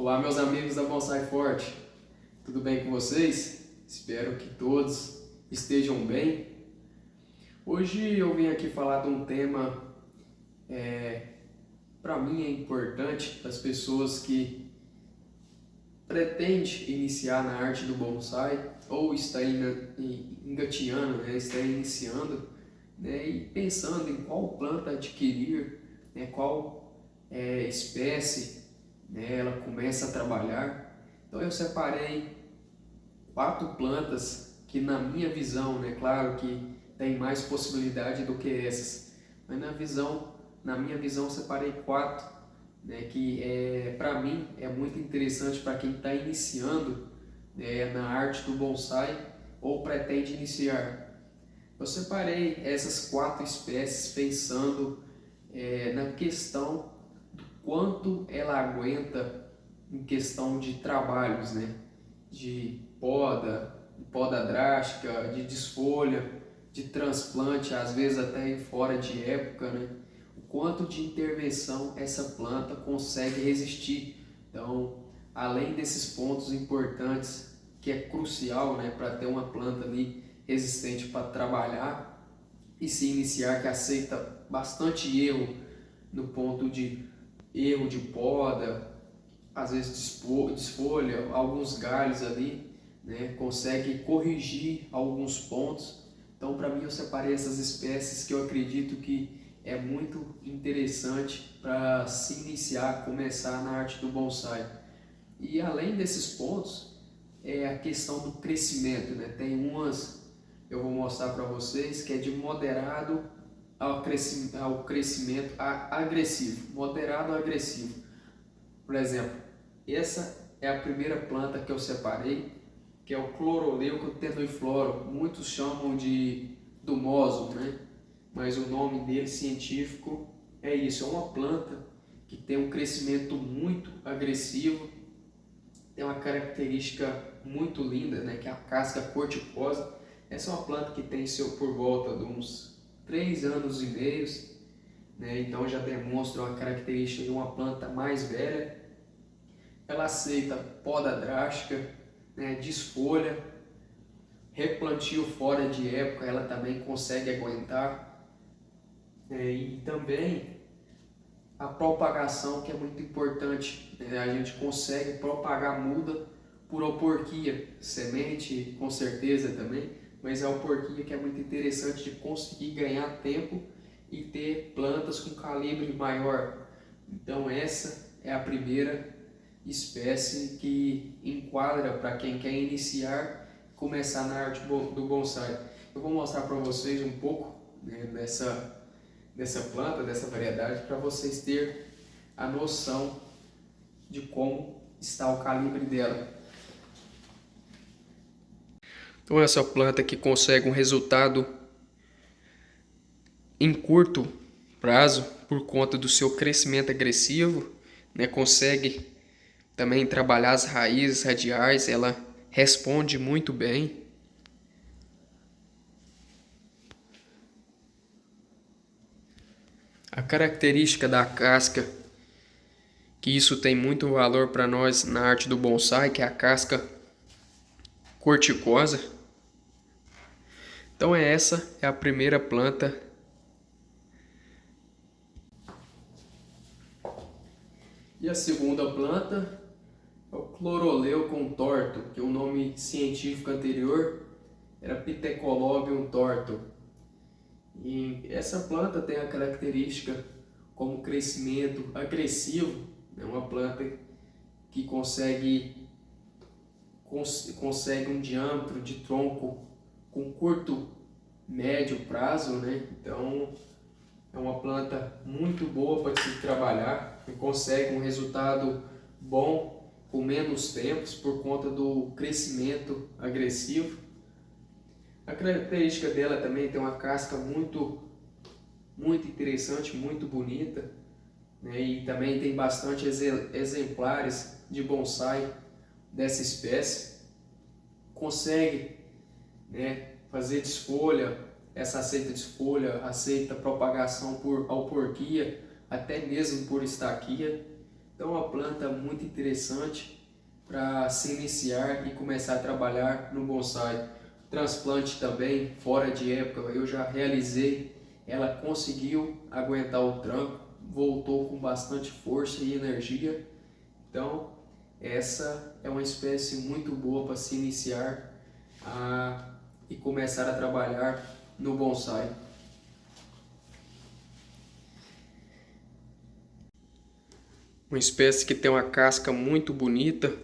Olá, meus amigos da Bonsai Forte, tudo bem com vocês? Espero que todos estejam bem. Hoje eu vim aqui falar de um tema para mim é importante das pessoas que pretendem iniciar na arte do bonsai ou está engateando, está iniciando, e pensando em qual planta adquirir, qual espécie ela começa a trabalhar. Então eu separei 4 plantas que na minha visão, claro que tem mais possibilidade do que essas, mas na minha visão separei 4, que para mim é muito interessante para quem está iniciando na arte do bonsai ou pretende iniciar. Eu separei essas 4 espécies pensando na questão do quanto ela aguenta em questão de trabalhos, de poda drástica, de desfolha, de transplante, às vezes até fora de época, o quanto de intervenção essa planta consegue resistir. Então, além desses pontos importantes, que é crucial, para ter uma planta ali resistente para trabalhar e se iniciar, que aceita bastante erro no ponto de erro de poda, às vezes desfolha, alguns galhos ali, consegue corrigir alguns pontos. Então, para mim, eu separei essas espécies que eu acredito que é muito interessante para se iniciar, começar na arte do bonsai. E além desses pontos, é a questão do crescimento, Tem umas, eu vou mostrar para vocês, que é de moderado ao crescimento agressivo, moderado ao agressivo. Por exemplo, essa é a primeira planta que eu separei, que é o Chloroleuca tendifloro. Muitos chamam de Dumoso, mas o nome dele científico é isso. É uma planta que tem um crescimento muito agressivo, tem uma característica muito linda, que é a casca corticosa. Essa é uma planta que tem por volta de uns 3 anos e meio, então já demonstra uma característica de uma planta mais velha. Ela aceita poda drástica, desfolha, replantio fora de época, ela também consegue aguentar, e também a propagação, que é muito importante, a gente consegue propagar muda por auporquia, semente com certeza também, mas a auporquia que é muito interessante de conseguir ganhar tempo e ter plantas com calibre maior. Então essa é a primeira espécie que enquadra para quem quer iniciar, começar na arte do bonsai. Eu vou mostrar para vocês um pouco dessa planta, dessa variedade, para vocês terem a noção de como está o calibre dela. Então essa planta que consegue um resultado em curto prazo por conta do seu crescimento agressivo, consegue também trabalhar as raízes radiais, ela responde muito bem. A característica da casca, que isso tem muito valor para nós na arte do bonsai, que é a casca corticosa. Então essa é a primeira planta. E a segunda planta é o Chloroleucon torto, que o nome científico anterior era Pithecolobium torto. E essa planta tem a característica como crescimento agressivo, uma planta que consegue um diâmetro de tronco com curto, médio prazo, Então é uma planta muito boa para se trabalhar e consegue um resultado bom com menos tempos por conta do crescimento agressivo. A característica dela também tem uma casca muito interessante, muito bonita, e também tem bastante exemplares de bonsai dessa espécie. Consegue fazer desfolha, essa aceita desfolha, aceita propagação por auporquia, até mesmo por estaquia. Então é uma planta muito interessante para se iniciar e começar a trabalhar no bonsai. Transplante também, fora de época, eu já realizei, ela conseguiu aguentar o tranco, voltou com bastante força e energia. Então essa é uma espécie muito boa para se iniciar e começar a trabalhar no bonsai. Uma espécie que tem uma casca muito bonita.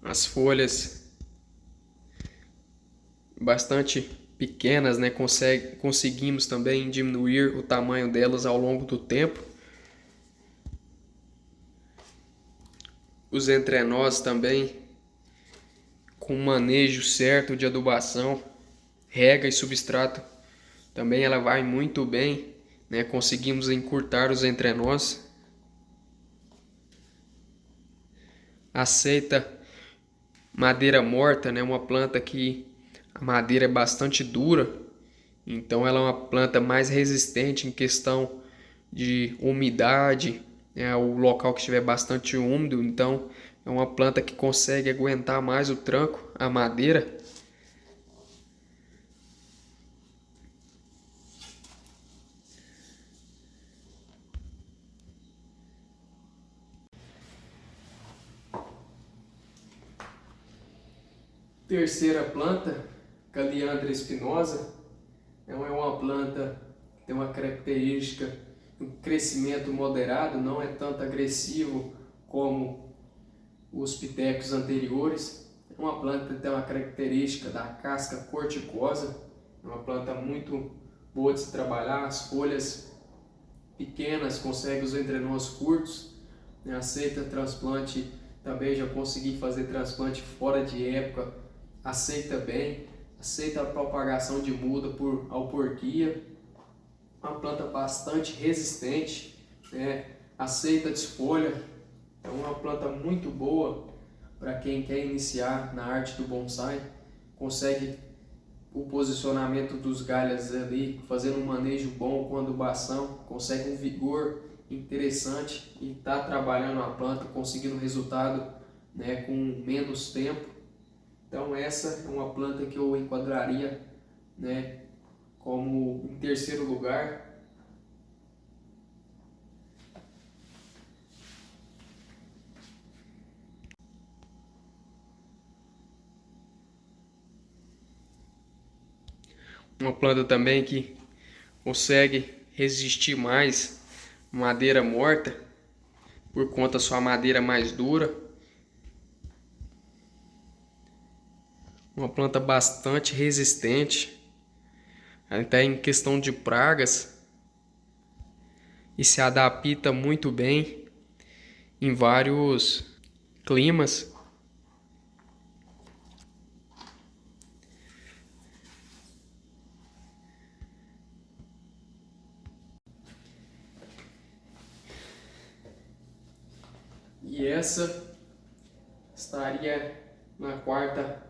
As folhas bastante pequenas, né? Conseguimos também diminuir o tamanho delas ao longo do tempo. Os entrenós também, com manejo certo de adubação, rega e substrato, também ela vai muito bem, né? Conseguimos encurtar os entrenós. Aceita madeira morta, né? Uma planta que a madeira é bastante dura, então ela é uma planta mais resistente em questão de umidade, né? O local que estiver bastante úmido, então é uma planta que consegue aguentar mais o tranco, a madeira. Terceira planta, Kaliandra espinosa, é uma planta que tem uma característica de um crescimento moderado, não é tanto agressivo como os pitecos anteriores. É uma planta que tem uma característica da casca corticosa, é uma planta muito boa de se trabalhar, as folhas pequenas, consegue os entrenós curtos, né? Aceita transplante, também já consegui fazer transplante fora de época, aceita bem, aceita a propagação de muda por alporquia, uma planta bastante resistente, né? Aceita desfolha, é uma planta muito boa para quem quer iniciar na arte do bonsai, consegue o posicionamento dos galhos ali, fazendo um manejo bom com adubação, consegue um vigor interessante e está trabalhando a planta, conseguindo resultado, né, com menos tempo. Então essa é uma planta que eu enquadraria, né, como em terceiro lugar. Uma planta também que consegue resistir mais madeira morta, por conta da sua madeira mais dura. Uma planta bastante resistente, até em questão de pragas, e se adapta muito bem em vários climas. E essa estaria na quarta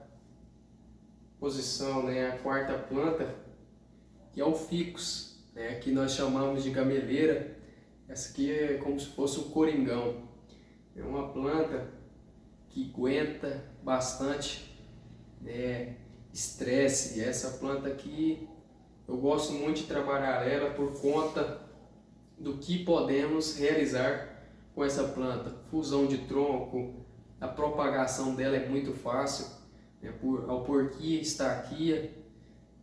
posição, né? A quarta planta, que é o ficus, né? Que nós chamamos de gameleira. Essa aqui é como se fosse um coringão. É uma planta que aguenta bastante, né, estresse. E essa planta aqui eu gosto muito de trabalhar ela por conta do que podemos realizar com essa planta. Fusão de tronco, a propagação dela é muito fácil, né, por alporquia, estaquia,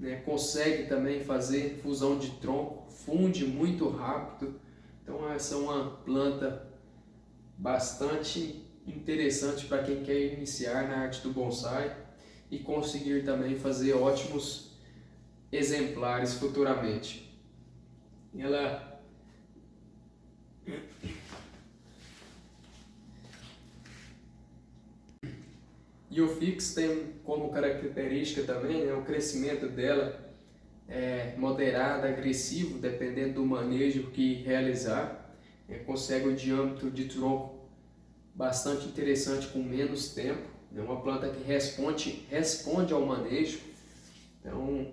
né, consegue também fazer fusão de tronco, funde muito rápido. Então essa é uma planta bastante interessante para quem quer iniciar na arte do bonsai e conseguir também fazer ótimos exemplares futuramente. Ela E o fix tem como característica também, né, o crescimento dela é moderado, agressivo, dependendo do manejo que realizar. Consegue um diâmetro de tronco bastante interessante com menos tempo. É uma planta que responde ao manejo. Então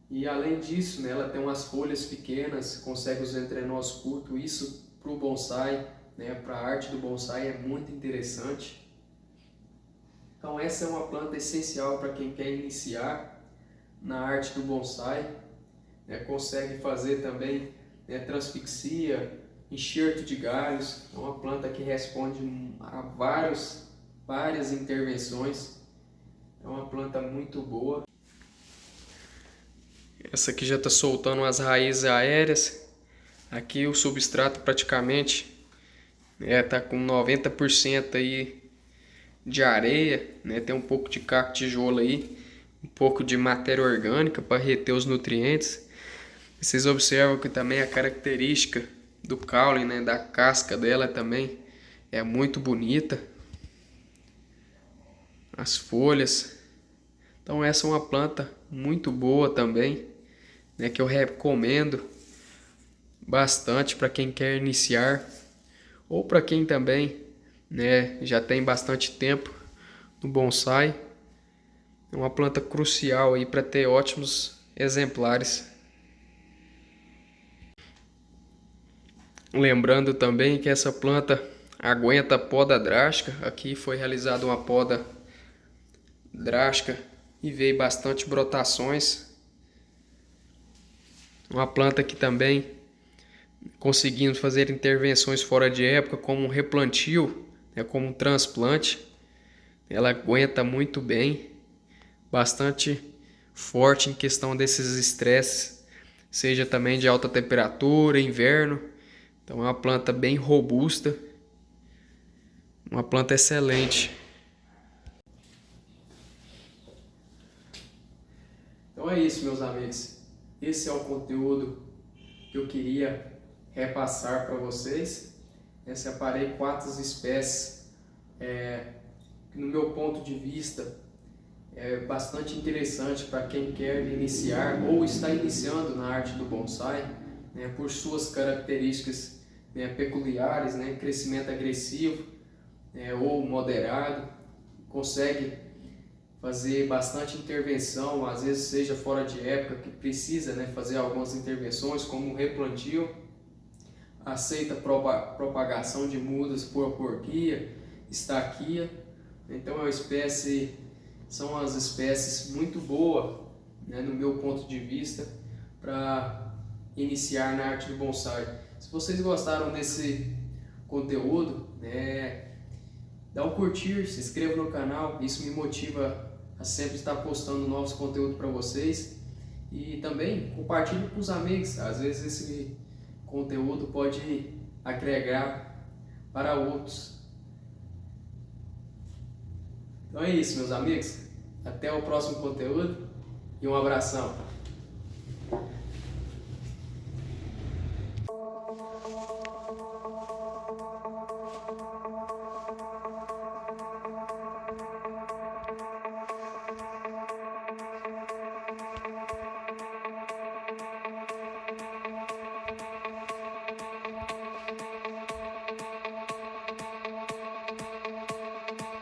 E além disso, né, ela tem umas folhas pequenas, consegue os entrenós curtos. Isso para o bonsai, né, para a arte do bonsai é muito interessante. Então essa é uma planta essencial para quem quer iniciar na arte do bonsai, né, consegue fazer também, né, transfixia, enxerto de galhos. É uma planta que responde a várias intervenções. É uma planta muito boa. Essa aqui já está soltando as raízes aéreas. Aqui o substrato praticamente tá com 90% aí de areia, né? Tem um pouco de caco tijolo aí, um pouco de matéria orgânica para reter os nutrientes. Vocês observam que também a característica do caule, né, da casca dela também é muito bonita. As folhas. Então essa é uma planta muito boa também, né, que eu recomendo bastante para quem quer iniciar ou para quem também, né, já tem bastante tempo no bonsai. É uma planta crucial aí para ter ótimos exemplares. Lembrando também que essa planta aguenta poda drástica. Aqui foi realizada uma poda drástica e veio bastante brotações. Uma planta que também conseguimos fazer intervenções fora de época, como um replantio, né, como um transplante. Ela aguenta muito bem, bastante forte em questão desses estresses, seja também de alta temperatura, inverno. Então é uma planta bem robusta, uma planta excelente. Então é isso, meus amigos. Esse é o conteúdo que eu queria repassar para vocês. Eu separei 4 espécies que, no meu ponto de vista, é bastante interessante para quem quer iniciar ou está iniciando na arte do bonsai, né, por suas características, né, peculiares, né, crescimento agressivo, ou moderado, consegue fazer bastante intervenção, às vezes seja fora de época, que precisa, né, fazer algumas intervenções, como replantio, aceita propagação de mudas por aporquia, estaquia. Então são as espécies muito boas, né, no meu ponto de vista, para iniciar na arte do bonsai. Se vocês gostaram desse conteúdo, né, dá um curtir, se inscreva no canal, isso me motiva a sempre estar postando novos conteúdos para vocês. E também compartilhe com os amigos, às vezes esse conteúdo pode agregar para outros. Então é isso, meus amigos. Até o próximo conteúdo e um abração.